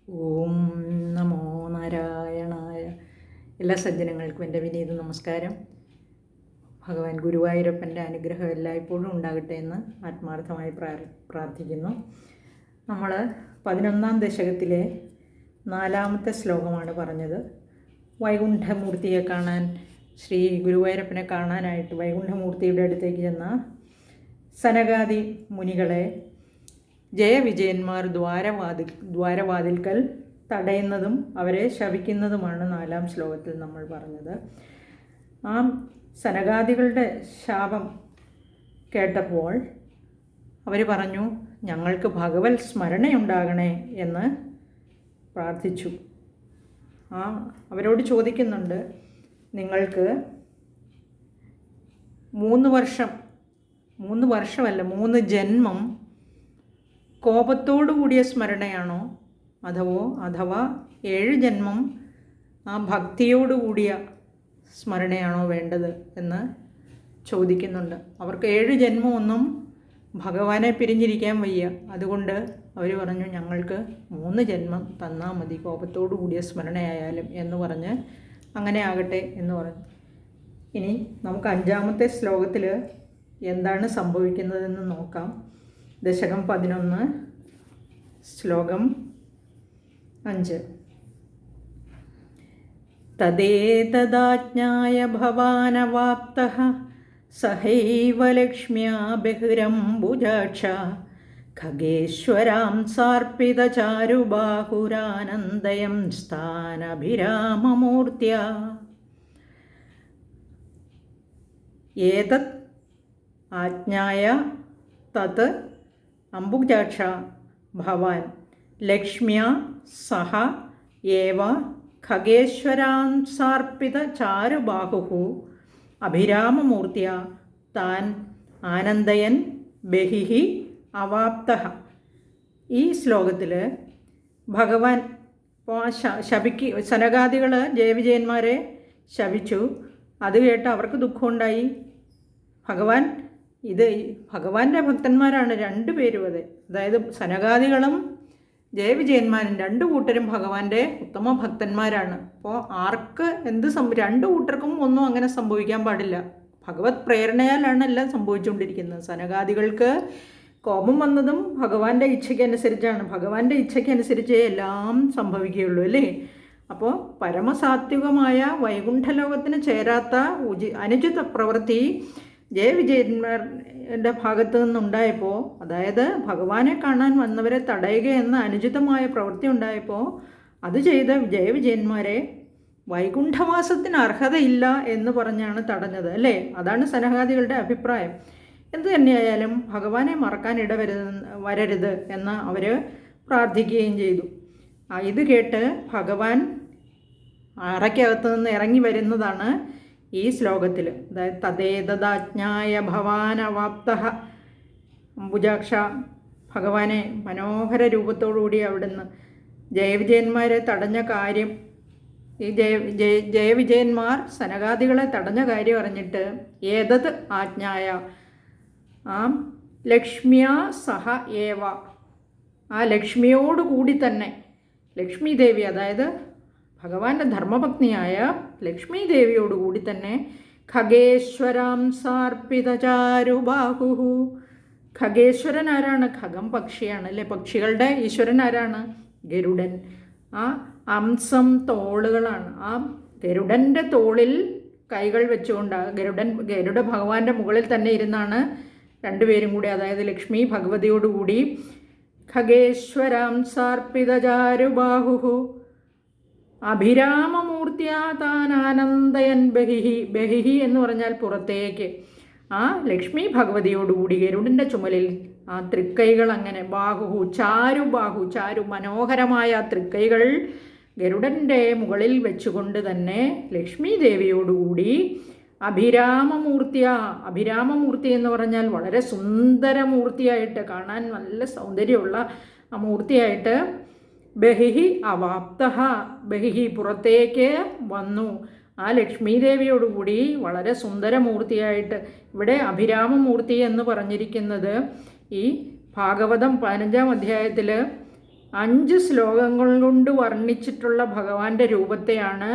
ഓം നമോ നാരായണായ. എല്ലാ സജ്ജനങ്ങൾക്കും എൻ്റെ വിനീത നമസ്കാരം. ഭഗവാൻ ഗുരുവായൂരപ്പൻ്റെ അനുഗ്രഹം എല്ലായ്പ്പോഴും ഉണ്ടാകട്ടെ എന്ന് ആത്മാർത്ഥമായി പ്രാർത്ഥിക്കുന്നു. നമ്മൾ 11ാം ദശകത്തിലെ 4ാമത്തെ ശ്ലോകമാണ് പറഞ്ഞത്. വൈകുണ്ഠമൂർത്തിയെ കാണാൻ, ശ്രീ ഗുരുവായൂരപ്പനെ കാണാനായിട്ട് വൈകുണ്ഠമൂർത്തിയുടെ അടുത്തേക്ക് ചെന്ന സനകാദി മുനികളെ ജയവിജയന്മാർ ദ്വാരവാതിൽക്കൽ തടയുന്നതും അവരെ ശപിക്കുന്നതുമാണ് 4ാം ശ്ലോകത്തിൽ നമ്മൾ പറഞ്ഞത്. ആ സനകാദികളുടെ ശാപം കേട്ടപ്പോൾ അവർ പറഞ്ഞു, ഞങ്ങൾക്ക് ഭഗവത് സ്മരണയുണ്ടാകണേ എന്ന് പ്രാർത്ഥിച്ചു. അവരോട് ചോദിക്കുന്നുണ്ട്, നിങ്ങൾക്ക് 3 വർഷമല്ല 3 ജന്മം കോപത്തോടുകൂടിയ സ്മരണയാണോ അഥവാ 7 ജന്മം ആ ഭക്തിയോടുകൂടിയ സ്മരണയാണോ വേണ്ടത് എന്ന് ചോദിക്കുന്നുണ്ട്. അവർക്ക് 7 ജന്മമൊന്നും ഭഗവാനെ പിരിഞ്ഞിരിക്കാൻ വയ്യ. അതുകൊണ്ട് അവർ പറഞ്ഞു, ഞങ്ങൾക്ക് 3 ജന്മം തന്നാൽ മതി, കോപത്തോടു കൂടിയ സ്മരണയായാലും എന്ന് പറഞ്ഞ് അങ്ങനെ ആകട്ടെ എന്ന് പറഞ്ഞു. ഇനി നമുക്ക് 5ാമത്തെ ശ്ലോകത്തിൽ എന്താണ് സംഭവിക്കുന്നതെന്ന് നോക്കാം. ദശകം 11 ശ്ലോകം 5. തദേതദാജ്ഞായ ഭവാനവാപ്തഃ സഹൈവ ലക്ഷ്മ്യാ ബഹിരംബുജാക്ഷ ഖഗേശ്വരാം സാർപ്പിതചാരുബാഹുരാനന്ദയം സ്ഥാനഭിരാമമൂർത്യാ. ഏതത് ആജ്ഞായ തത് അംബുജാക്ഷ ഭവാൻ ലക്ഷ്മ്യാ സഹ ഏവ ഖഗേശ്വരാൻ സാർപ്പിത ചാരുബാഹുഃ അഭിരാമമൂർത്തിയ താൻ ആനന്ദയൻ ബഹിഃ അവാപ്തഃ. ഈ ശ്ലോകത്തിൽ ഭഗവാൻ സനകാദികൾ ജയവിജയന്മാരെ ശപിച്ചു. അത് കേട്ട് അവർക്ക് ദുഃഖമുണ്ടായി. ഭഗവാന്റെ ഭക്തന്മാരാണ് 2 പേരും. അതായത് സനകാദികളും ജയവിജയന്മാരും 2 കൂട്ടരും ഭഗവാന്റെ ഉത്തമ ഭക്തന്മാരാണ്. അപ്പോൾ ആർക്ക് 2 കൂട്ടർക്കും ഒന്നും അങ്ങനെ സംഭവിക്കാൻ പാടില്ല. ഭഗവത് പ്രേരണയാലാണ് എല്ലാം സംഭവിച്ചുകൊണ്ടിരിക്കുന്നത്. സനകാദികൾക്ക് കോപം വന്നതും ഭഗവാന്റെ ഇച്ഛയ്ക്കനുസരിച്ചാണ്. ഭഗവാന്റെ ഇച്ഛയ്ക്കനുസരിച്ചേ എല്ലാം സംഭവിക്കുകയുള്ളൂ, അല്ലേ? അപ്പോൾ പരമസാത്വികമായ വൈകുണ്ഠലോകത്തിന് ചേരാത്ത അനുചിത പ്രവൃത്തി ജയവിജയന്മാരുടെ ഭാഗത്തു നിന്നുണ്ടായപ്പോൾ, അതായത് ഭഗവാനെ കാണാൻ വന്നവരെ തടയുക എന്ന അനുചിതമായ പ്രവൃത്തി ഉണ്ടായപ്പോൾ അത് ചെയ്ത ജയവിജയന്മാരെ വൈകുണ്ഠവാസത്തിന് അർഹതയില്ല എന്ന് പറഞ്ഞാണ് തടഞ്ഞത്, അല്ലേ? അതാണ് സനകാദികളുടെ അഭിപ്രായം. എന്തു തന്നെയായാലും ഭഗവാനെ മറക്കാൻ വരരുത് എന്ന് അവർ പ്രാർത്ഥിക്കുകയും ചെയ്തു. ഇത് കേട്ട് ഭഗവാൻ അറയ്ക്കകത്ത് നിന്ന് ഇറങ്ങി വരുന്നതാണ് ഈ ശ്ലോകത്തിൽ. അതായത് തദേതദാജ്ഞായ ഭവാനവാപ്തഃ. അംബുജാക്ഷ ഭഗവാനെ മനോഹര രൂപത്തോടുകൂടി അവിടുന്ന് ജയവിജയന്മാരെ തടഞ്ഞ കാര്യം, ഈ ജയവിജയന്മാർ സനകാദികളെ തടഞ്ഞ കാര്യം അറിഞ്ഞിട്ട് ഏതത് ആജ്ഞായ ലക്ഷ്മ്യാ സഹ ഏവ, ആ ലക്ഷ്മിയോടുകൂടി തന്നെ, ലക്ഷ്മി ദേവി അതായത് ഭഗവാന്റെ ധർമ്മപത്നിയായ ലക്ഷ്മി ദേവിയോടുകൂടി തന്നെ ഖഗേശ്വരാം സാർപ്പിതചാരുബാഹുഃ. ഖഗേശ്വരൻ ആരാണ്? ഖഗം പക്ഷിയാണ്, അല്ലേ? പക്ഷികളുടെ ഈശ്വരൻ ആരാണ്? ഗരുഡൻ. ആ അംസം തോളുകളാണ്. ആ ഗരുഡൻ്റെ തോളിൽ കൈകൾ വെച്ചുകൊണ്ട് ഗരുഡ ഭഗവാന്റെ മുകളിൽ തന്നെ ഇരുന്നാണ് 2 പേരും കൂടി, അതായത് ലക്ഷ്മി ഭഗവതിയോടുകൂടി ഖഗേശ്വരാം സാർപ്പിതചാരുബാഹുഃ അഭിരാമമൂർത്തിയാ താൻ ആനന്ദയൻ ബഹിഃ എന്ന് പറഞ്ഞാൽ പുറത്തേക്ക്. ആ ലക്ഷ്മി ഭഗവതിയോടുകൂടി ഗരുഡൻ്റെ ചുമലിൽ ആ തൃക്കൈകൾ അങ്ങനെ ചാരു മനോഹരമായ തൃക്കൈകൾ ഗരുഡൻ്റെ മുകളിൽ വെച്ചുകൊണ്ട് തന്നെ ലക്ഷ്മി ദേവിയോടുകൂടി അഭിരാമമൂർത്തി എന്ന് പറഞ്ഞാൽ വളരെ സുന്ദരമൂർത്തിയായിട്ട്, കാണാൻ നല്ല സൗന്ദര്യമുള്ള ആ മൂർത്തിയായിട്ട് ബഹിഃ അവാപ്തഃ, ബഹിഃ പുറത്തേക്ക് വന്നു. ആ ലക്ഷ്മി ദേവിയോടുകൂടി വളരെ സുന്ദരമൂർത്തിയായിട്ട്. ഇവിടെ അഭിരാമമൂർത്തി എന്ന് പറഞ്ഞിരിക്കുന്നത് ഈ ഭാഗവതം 15ാം അധ്യായത്തിൽ 5 ശ്ലോകങ്ങൾ കൊണ്ട് വർണ്ണിച്ചിട്ടുള്ള ഭഗവാന്റെ രൂപത്തെയാണ്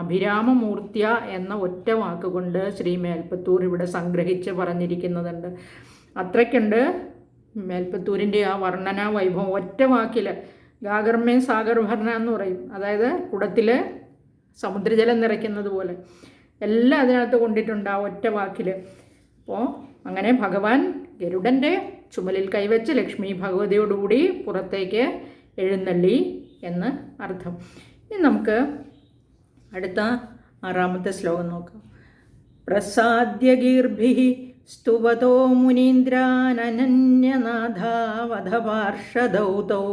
അഭിരാമമൂർത്തിയ എന്ന ഒറ്റ വാക്കുകൊണ്ട് ശ്രീ മേൽപ്പത്തൂർ ഇവിടെ സംഗ്രഹിച്ച് പറഞ്ഞിരിക്കുന്നതുണ്ട്. അത്രയ്ക്കുണ്ട് മേൽപ്പത്തൂരിൻ്റെ ആ വർണ്ണന വൈഭവം. ഒറ്റ വാക്കിൽ ഗാഗർമേ സാഗർ ഭരണ എന്ന് പറയും, അതായത് കുടത്തിൽ സമുദ്രജലം നിറയ്ക്കുന്നത് പോലെ എല്ലാം അതിനകത്ത് കൊണ്ടിട്ടുണ്ട് ആ ഒറ്റ വാക്കിൽ. അപ്പോൾ അങ്ങനെ ഭഗവാൻ ഗരുഡൻ്റെ ചുമലിൽ കൈവച്ച് ലക്ഷ്മി ഭഗവതിയോടുകൂടി പുറത്തേക്ക് എഴുന്നള്ളി എന്ന് അർത്ഥം. ഇനി നമുക്ക് അടുത്ത 6ാമത്തെ ശ്ലോകം നോക്കാം. പ്രസാദ്യഗീർഭിഃ സ്തുവതോ മുനീന്ദ്രാനന്യനാഥാവധപാർഷദൗ തൗ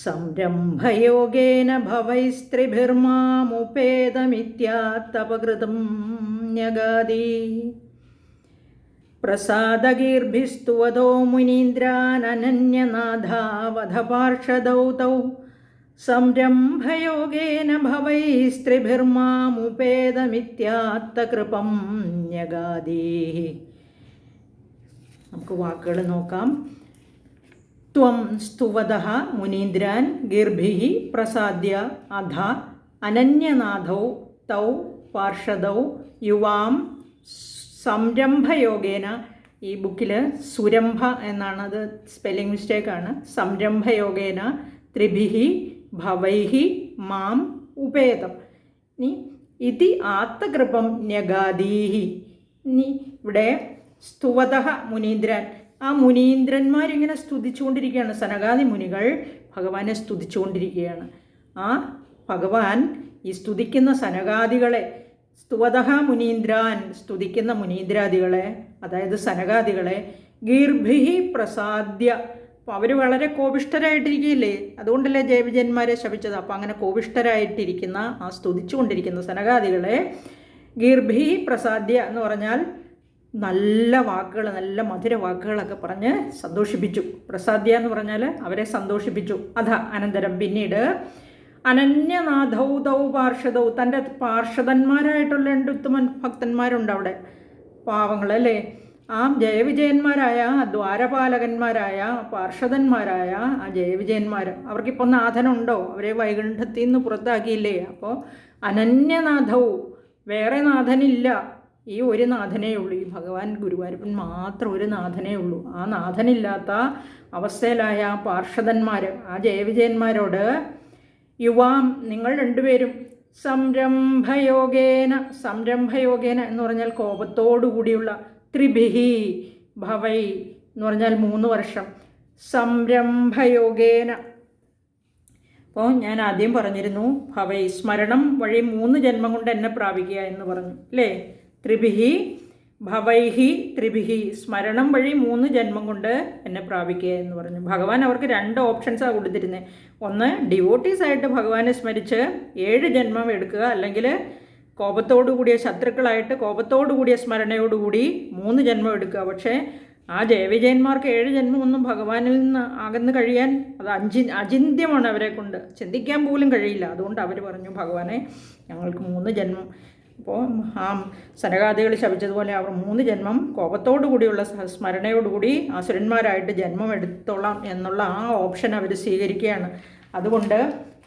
സംരംഭയോഗേന ഭവൈസ്ത്രിഭിർമാമുപേതമിത്യാത്തപകൃതം ന്യഗാദി. പ്രസാദഗീർഭിസ്തുവതോ മുനീന്ദ്രാനന്യനാഥാവധപാർഷദൗ തൗ സംരംഭയോഗേന ഭവൈസ്ത്രിഭിർമാമുപേതമിത്യാത്തകൃപം ന്യഗാദി. നമുക്ക് വാക്കുകൾ നോക്കാം. ത്വം സ്തുവതഃ മുനീന്ദ്രാൻ ഗീർഭിഃ പ്രസാദ്യ അധ അനന്യനാഥൗ തൗ പാർഷദൗ യുവാം സംരംഭയോഗേന. ഈ ബുക്കിൽ സുരംഭ എന്നാണ്, അത് സ്പെല്ലിംഗ് മിസ്റ്റേക്കാണ്. സംരംഭയോഗേന ത്രിഭിഃ ഭവൈഃ മാം ഉപേതം. ഇനി ഇതി ആത്തകൃപം ന്യഗാദീഃ. ഇനി ഇവിടെ സ്തുവതഃ മുനീന്ദ്രൻ, ആ മുനീന്ദ്രന്മാരിങ്ങനെ സ്തുതിച്ചുകൊണ്ടിരിക്കുകയാണ്. സനകാദി മുനികൾ ഭഗവാനെ സ്തുതിച്ചുകൊണ്ടിരിക്കുകയാണ്. ആ ഭഗവാൻ ഈ സ്തുതിക്കുന്ന സനകാദികളെ, സ്തുവതഃ മുനീന്ദ്രാൻ, സ്തുതിക്കുന്ന മുനീന്ദ്രാദികളെ, അതായത് സനകാദികളെ, ഗീർഭിഃ പ്രസാദ്യ. അപ്പോൾ അവർ വളരെ കോപിഷ്ഠരായിട്ടിരിക്കുകയില്ലേ, അതുകൊണ്ടല്ലേ ജയവിജയന്മാരെ ശപിച്ചത്. അപ്പോൾ അങ്ങനെ കോപിഷ്ഠരായിട്ടിരിക്കുന്ന ആ സ്തുതിച്ചുകൊണ്ടിരിക്കുന്ന സനകാദികളെ ഗീർഭിഃ പ്രസാദ്യ എന്ന് പറഞ്ഞാൽ നല്ല വാക്കുകൾ, നല്ല മധുര വാക്കുകളൊക്കെ പറഞ്ഞ് സന്തോഷിപ്പിച്ചു. പ്രസാദ്യ എന്ന് പറഞ്ഞാൽ അവരെ സന്തോഷിപ്പിച്ചു. അധ അനന്തരം പിന്നീട് അനന്യനാഥൗ തൗ പാർഷദൗ, തൻ്റെ പാർഷദന്മാരായിട്ടുള്ള 2 ഉത്തമ ഭക്തന്മാരുണ്ട് അവിടെ, പാവങ്ങളല്ലേ. ആ ജയവിജയന്മാരായ ദ്വാരപാലകന്മാരായ പാർഷദന്മാരായ ആ ജയവിജയന്മാർ, അവർക്കിപ്പോൾ നാഥനുണ്ടോ? അവരെ വൈകുണ്ഠത്തിൽ നിന്ന് പുറത്താക്കിയില്ലേ. അപ്പോൾ അനന്യനാഥൗ, വേറെ നാഥനില്ല, ഈ ഒരു നാഥനേ ഉള്ളൂ. ഈ ഭഗവാൻ ഗുരുവായൂരപ്പൻ മാത്രം ഒരു നാഥനേ ഉള്ളൂ. ആ നാഥനില്ലാത്ത അവസ്ഥയിലായ ആ പാർഷദന്മാർ, ആ ജയവിജയന്മാരോട് യുവാം, നിങ്ങൾ 2 പേരും സംരംഭയോഗേന, സംരംഭയോഗേന എന്ന് പറഞ്ഞാൽ കോപത്തോടുകൂടിയുള്ള, ത്രിഭിഃ ഭവൈ എന്ന് പറഞ്ഞാൽ 3 വർഷം, സംരംഭയോഗേന. അപ്പോൾ ഞാൻ ആദ്യം പറഞ്ഞിരുന്നു ഭവൈ സ്മരണം വഴി 3 ജന്മം കൊണ്ട് എന്നെ പ്രാപിക്കുക എന്ന് പറഞ്ഞു അല്ലേ. ത്രിഭിഃ ഭവൈഃ ത്രിഭിഃ, സ്മരണം വഴി 3 ജന്മം കൊണ്ട് എന്നെ പ്രാപിക്കുക എന്ന് പറഞ്ഞു. ഭഗവാൻ അവർക്ക് 2 ഓപ്ഷൻസാണ് കൊടുത്തിരുന്നത്. ഒന്ന്, ഡിവോട്ടീസായിട്ട് ഭഗവാനെ സ്മരിച്ച് 7 ജന്മം എടുക്കുക, അല്ലെങ്കിൽ കോപത്തോടുകൂടിയ ശത്രുക്കളായിട്ട് കോപത്തോടുകൂടിയ സ്മരണയോടുകൂടി 3 ജന്മം എടുക്കുക. പക്ഷേ ആ ജയവിജയന്മാർക്ക് 7 ജന്മമൊന്നും ഭഗവാനിൽ നിന്ന് അകന്ന് കഴിയാൻ അത് അചിന്ത്യമാണ്, അവരെ കൊണ്ട് ചിന്തിക്കാൻ പോലും കഴിയില്ല. അതുകൊണ്ട് അവർ പറഞ്ഞു ഭഗവാനെ ഞങ്ങൾക്ക് 3 ജന്മം. അപ്പോൾ ആ സനകാദികൾ ശപിച്ചതുപോലെ അവർ 3 ജന്മം കോപത്തോടു കൂടിയുള്ള സ്മരണയോടുകൂടി അസുരന്മാരായിട്ട് ജന്മം എടുത്തോളാം എന്നുള്ള ആ ഓപ്ഷൻ അവർ സ്വീകരിക്കുകയാണ്. അതുകൊണ്ട്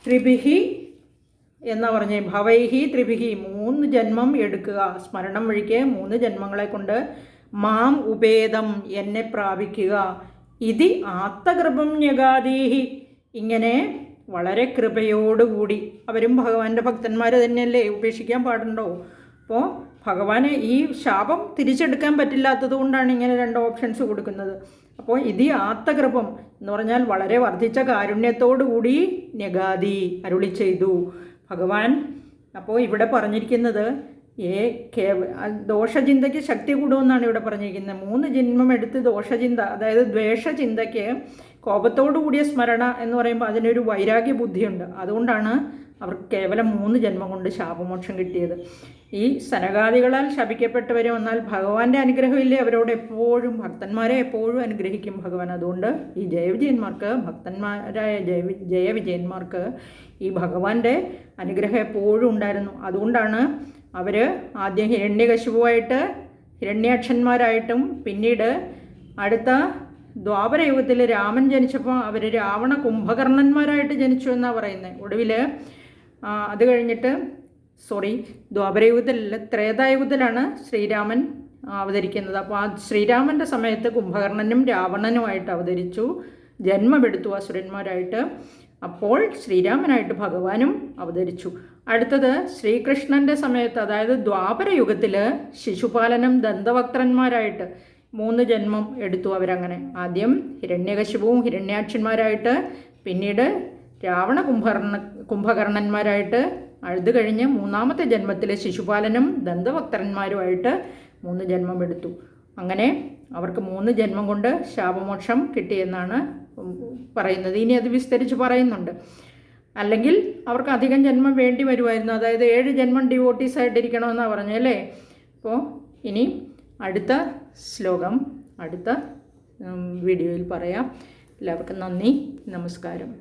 ത്രിഭിഃ എന്ന് പറഞ്ഞ് ഭവൈഃ ത്രിഭിഃ, 3 ജന്മം എടുക്കുക, സ്മരണം വഴിക്ക് 3 ജന്മങ്ങളെ കൊണ്ട് മാം ഉപേതം, എന്നെ പ്രാപിക്കുക. ഇതി ആത്തകൃപം ന്യഗാദീഃ, ഇങ്ങനെ വളരെ കൃപയോടുകൂടി. അവരും ഭഗവാന്റെ ഭക്തന്മാർ തന്നെയല്ലേ, ഉപേക്ഷിക്കാൻ പാടുണ്ടോ? അപ്പോൾ ഭഗവാന് ഈ ശാപം തിരിച്ചെടുക്കാൻ പറ്റില്ലാത്തത് കൊണ്ടാണ് ഇങ്ങനെ 2 ഓപ്ഷൻസ് കൊടുക്കുന്നത്. അപ്പോൾ ഇത് ആത്തകൃപം എന്ന് പറഞ്ഞാൽ വളരെ വർദ്ധിച്ച കാരുണ്യത്തോടുകൂടി ന്യഗാദി അരുളി ചെയ്തു ഭഗവാൻ. അപ്പോൾ ഇവിടെ പറഞ്ഞിരിക്കുന്നത് ദോഷചിന്തയ്ക്ക് ശക്തി കൂടുമെന്നാണ് ഇവിടെ പറഞ്ഞിരിക്കുന്നത്. 3 ജന്മം എടുത്ത് ദോഷചിന്ത, അതായത് ദ്വേഷചിന്തയ്ക്ക് കോപത്തോടു കൂടിയ സ്മരണ എന്ന് പറയുമ്പോൾ അതിനൊരു വൈരാഗ്യ ബുദ്ധിയുണ്ട്. അതുകൊണ്ടാണ് അവർക്ക് കേവലം 3 ജന്മം കൊണ്ട് ശാപമോക്ഷം കിട്ടിയത്. ഈ സനകാദികളാൽ ശപിക്കപ്പെട്ടവരെ വന്നാൽ ഭഗവാന്റെ അനുഗ്രഹമില്ലേ അവരോട് എപ്പോഴും, ഭക്തന്മാരെ എപ്പോഴും അനുഗ്രഹിക്കും ഭഗവാൻ. അതുകൊണ്ട് ഈ ജയവിജയന്മാർക്ക്, ഭക്തന്മാരായ ജയവിജയന്മാർക്ക് ഈ ഭഗവാന്റെ അനുഗ്രഹം എപ്പോഴും ഉണ്ടായിരുന്നു. അതുകൊണ്ടാണ് അവർ ആദ്യം ഹിരണ്യകശിപുവായിട്ട് ഹിരണ്യാക്ഷന്മാരായിട്ടും പിന്നീട് അടുത്ത ദ്വാപരയുഗത്തിൽ രാമൻ ജനിച്ചപ്പോൾ അവർ രാവണ കുംഭകർണന്മാരായിട്ട് ജനിച്ചു എന്നാണ് പറയുന്നത്. ഒടുവിൽ അത് കഴിഞ്ഞിട്ട് ദ്വാപരയുഗത്തിലല്ല, ത്രേതായുഗത്തിലാണ് ശ്രീരാമൻ അവതരിക്കുന്നത്. അപ്പോൾ ആ ശ്രീരാമൻ്റെ സമയത്ത് കുംഭകർണനും രാവണനുമായിട്ട് അവതരിച്ചു, ജന്മമെടുത്തു അസുരന്മാരായിട്ട്. അപ്പോൾ ശ്രീരാമനായിട്ട് ഭഗവാനും അവതരിച്ചു. അടുത്തത് ശ്രീകൃഷ്ണൻ്റെ സമയത്ത്, അതായത് ദ്വാപരയുഗത്തിൽ ശിശുപാലനും ദന്തവക്ത്രന്മാരായിട്ട് 3 ജന്മം എടുത്തു അവരങ്ങനെ. ആദ്യം ഹിരണ്യകശിപുവും ഹിരണ്യാക്ഷന്മാരായിട്ട്, പിന്നീട് രാവണ കുംഭകർണന്മാരായിട്ട്, അത് കഴിഞ്ഞ് 3ാമത്തെ ജന്മത്തിൽ ശിശുപാലനും ദന്തവക്ത്രന്മാരുമായിട്ട് 3 ജന്മം എടുത്തു. അങ്ങനെ അവർക്ക് 3 ജന്മം കൊണ്ട് ശാപമോക്ഷം കിട്ടിയെന്നാണ് പറയുന്നത്. ഇനി അത് വിസ്തരിച്ച് പറയുന്നുണ്ട്. അല്ലെങ്കിൽ അവർക്ക് അധികം ജന്മം വേണ്ടി വരുമായിരുന്നു, അതായത് 7 ജന്മം ഡിവോട്ടീസ് ആയിട്ടിരിക്കണമെന്നാണ് പറഞ്ഞല്ലേ. അപ്പോൾ ഇനി അടുത്ത ശ്ലോകം അടുത്ത വീഡിയോയിൽ പറയാം. എല്ലാവർക്കും നന്ദി, നമസ്കാരം.